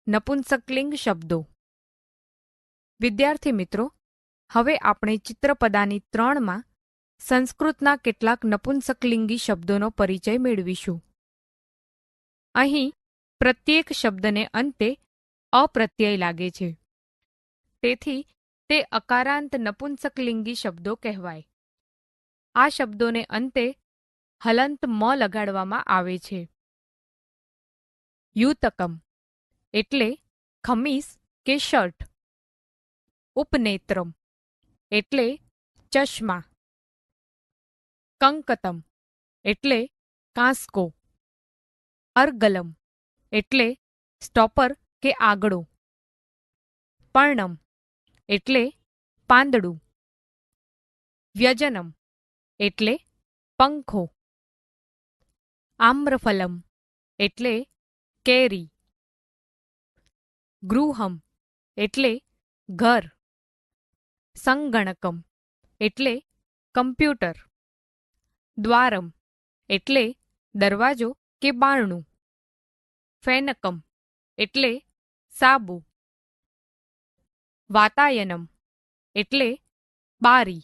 નપુંસકલિંગ શબ્દો. વિદ્યાર્થી મિત્રો, હવે આપણે ચિત્રપદાની 3માં સંસ્કૃતના કેટલાક નપુંસકલિંગી શબ્દોનો પરિચય મેળવીશું. અહીં પ્રત્યેક શબ્દને અંતે અપ્રત્યય લાગે છે, તેથી તે અકારાંત નપુંસકલિંગી શબ્દો કહેવાય. આ શબ્દોને અંતે હલંત મ લગાડવામાં આવે છે. યુતકમ એટલે ખમીસ કે શર્ટ. ઉપનેત્રમ એટલે ચશ્મા. કંકતમ એટલે કાંસકો. અર્ગલમ એટલે સ્ટોપર કે આગળો. પર્ણમ એટલે પાંદડું. વ્યજનમ એટલે પંખો. આમ્રફલમ એટલે કેરી. ગૃહમ એટલે ઘર. સંગણકમ એટલે કમ્પ્યુટર. દ્વારમ એટલે દરવાજો કે બારણું. ફેનકમ એટલે સાબુ. વાતાયનમ એટલે બારી.